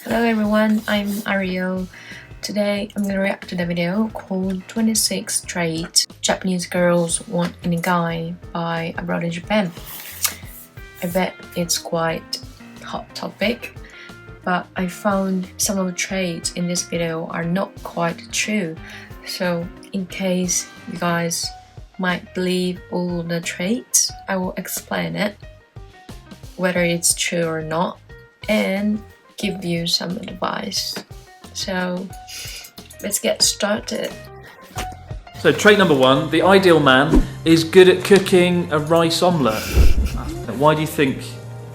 Hello everyone, I'm Ariel. Today I'm gonna react to the video called 26 Traits Japanese Girls Want in a Guy by Abroad in Japan. I bet it's quite hot topic, but I found some of the traits in this video are not quite true. So in case you guys might believe all the traits, I will explain it, whether it's true or not, and give you some advice. So let's get started. So trait number one, the ideal man is good at cooking a rice omelette. Why do you think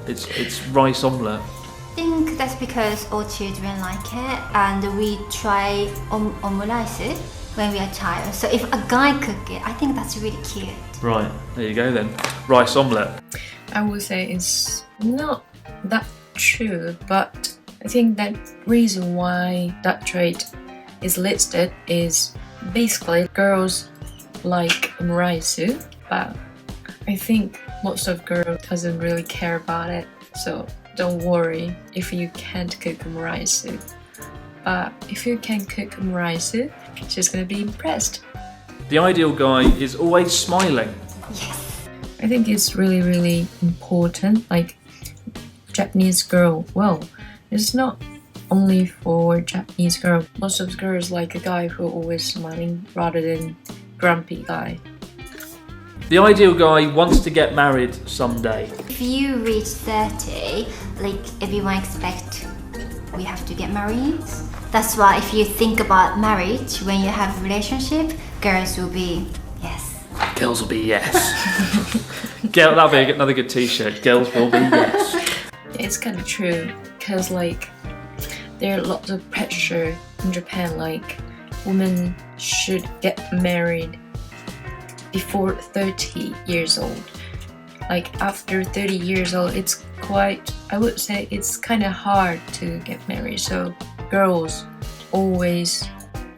it's rice omelette? I think that's because all children like it, and we try omurice when we are child. So if a guy cook it, I think that's really cute. Right, there you go then. Rice omelette. I would say it's not that true, but I think that reason why that trait is listed is basically girls like omurice, but I think most of girls doesn't really care about it, so don't worry if you can't cook omurice. But if you can cook omurice, she's gonna be impressed. The ideal guy is always smiling. Yes. I think it's really important. Like Japanese girl, well, it's not only for Japanese girl. Most of the girls like a guy who always smiling rather than grumpy guy. The ideal guy wants to get married someday. If you reach 30, like everyone expect we have to get married. That's why if you think about marriage when you have relationship, girls will be yes. Girls will be yes. That'll be another good t-shirt. Girls will be yes. It's kind of true, because like there are lots of pressure in Japan, like women should get married before 30 years old. Like after 30 years old, it's quite, I would say it's kind of hard to get married. So girls always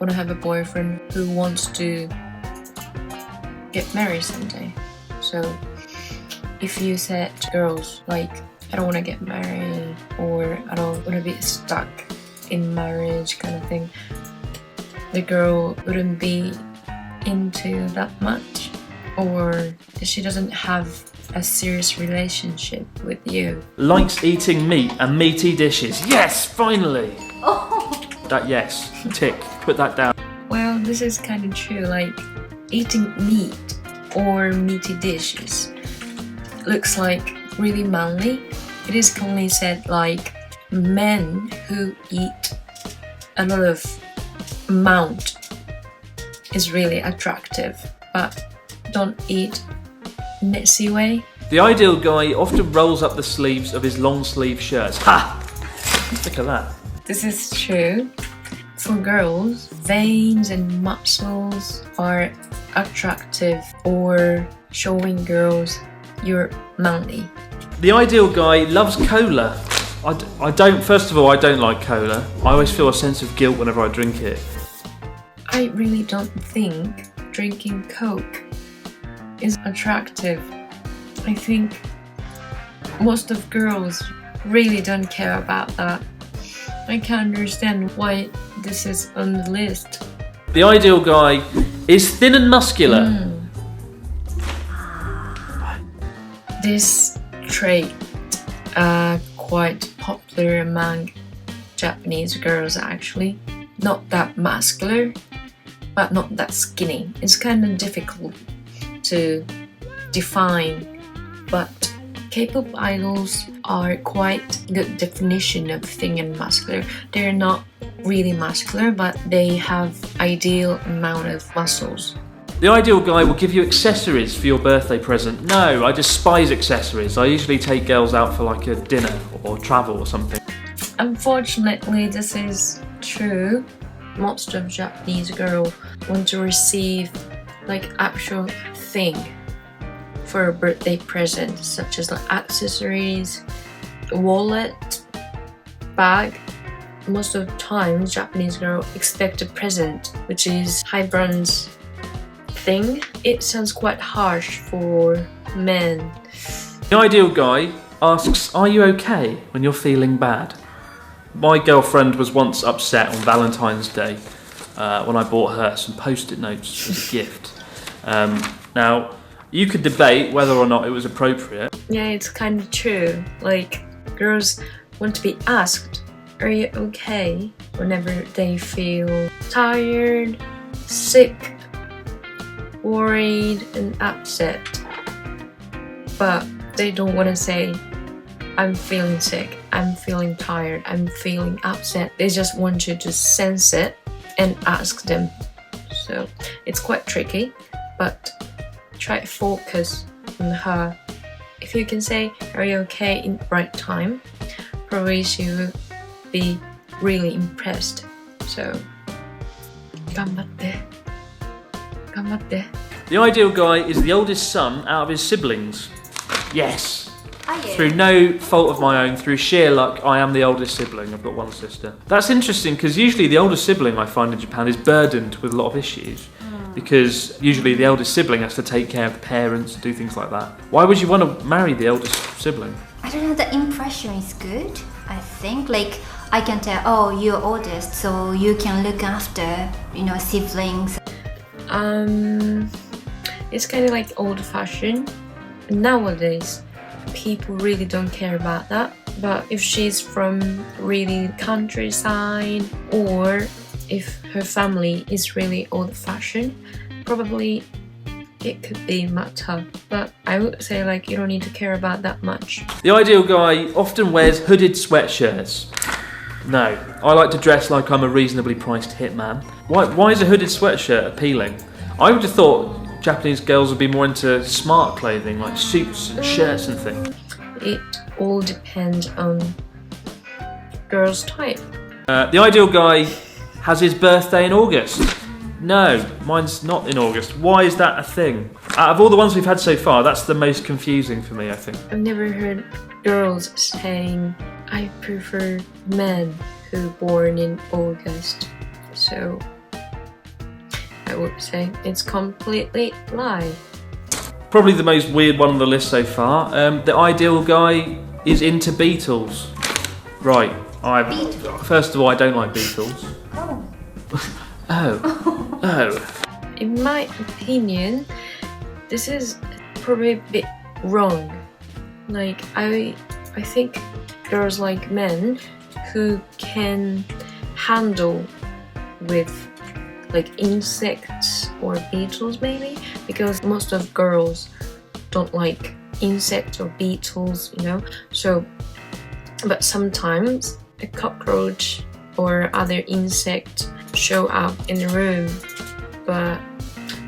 want to have a boyfriend who wants to get married someday. So if you said to girls like, I don't want to get married, or I don't want to be stuck in marriage kind of thing, the girl wouldn't be into that much, or she doesn't have a serious relationship with you. Likes eating meat and meaty dishes. Yes, finally. Oh. That yes, tick, put that down. Well, this is kind of true, like eating meat or meaty dishes looks like really manly. It is commonly said like men who eat a lot of amount is really attractive, but don't eat messy way. The ideal guy often rolls up the sleeves of his long sleeve shirts. Ha! Look at that. This is true. For girls, veins and muscles are attractive, or showing girls you're manly. The ideal guy loves cola. First of all, I don't like cola. I always feel a sense of guilt whenever I drink it. I really don't think drinking Coke is attractive. I think most of girls really don't care about that. I can't understand why this is on the list. The ideal guy is thin and muscular. This trait quite popular among Japanese girls actually. Not that muscular, but not that skinny. It's kind of difficult to define, but K-pop idols are quite good definition of thin and muscular. They're not really muscular, but they have ideal amount of muscles. The ideal guy will give you accessories for your birthday present. No, I despise accessories. I usually take girls out for like a dinner or travel or something. Unfortunately, this is true. Most of Japanese girls want to receive like actual thing for a birthday present, such as like accessories, wallet, bag. Most of the time, Japanese girls expect a present, which is high brands thing. It sounds quite harsh for men. The ideal guy asks, "Are you okay?" when you're feeling bad. My girlfriend was once upset on Valentine's Day when I bought her some post-it notes as a gift. Now, you could debate whether or not it was appropriate. Yeah, it's kind of true. Like, girls want to be asked, are you okay? Whenever they feel tired, sick, worried, and upset. But they don't want to say, I'm feeling sick, I'm feeling tired, I'm feeling upset. They just want you to sense it and ask them. So it's quite tricky, but try to focus on her. If you can say, are you okay in the right time, probably she will be really impressed. So, 頑張って. The ideal guy is the oldest son out of his siblings. Yes. Are you? Through no fault of my own, through sheer luck, I am the oldest sibling. I've got one sister. That's interesting because usually the oldest sibling I find in Japan is burdened with a lot of issues. Because usually the eldest sibling has to take care of the parents and do things like that. Why would you want to marry the eldest sibling? I don't know, the impression is good, I think. Like, I can tell, oh, you're oldest, so you can look after, siblings. It's kind of like old-fashioned. Nowadays, people really don't care about that. But if she's from really countryside, or if her family is really old-fashioned, probably it could be matter. But I would say, like, you don't need to care about that much. The ideal guy often wears hooded sweatshirts. No, I like to dress like I'm a reasonably priced hitman. Why is a hooded sweatshirt appealing? I would have thought Japanese girls would be more into smart clothing, like suits and shirts and things. It all depends on girl's type. The ideal guy has his birthday in August. No, mine's not in August. Why is that a thing? Out of all the ones we've had so far, that's the most confusing for me, I think. I've never heard girls saying, I prefer men who born in August. So I would say it's completely lie. Probably the most weird one on the list so far. The ideal guy is into Beetles. Right. First of all, I don't like Beetles. Oh. In my opinion, this is probably a bit wrong. Like, I think girls like men who can handle with like insects or beetles maybe, because most of girls don't like insects or beetles, so but sometimes a cockroach or other insect show up in the room, but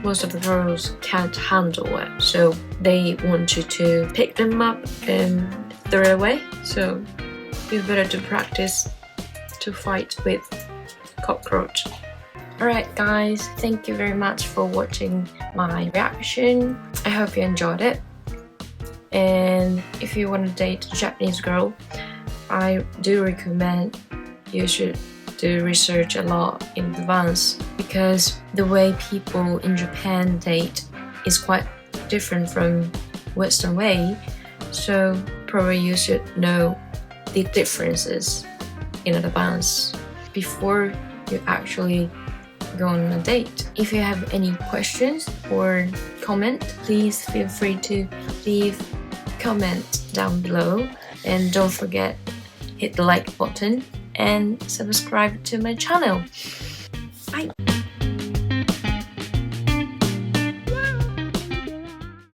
most of the girls can't handle it, so they want you to pick them up and throw it away. So it's better to practice to fight with cockroach. Alright guys, thank you very much for watching my reaction. I hope you enjoyed it. And if you want to date a Japanese girl, I do recommend you should do research a lot in advance, because the way people in Japan date is quite different from Western way. So probably you should know the differences in advance before you actually go on a date. If you have any questions or comment, please feel free to leave comment down below, and don't forget hit the like button and subscribe to my channel. Bye.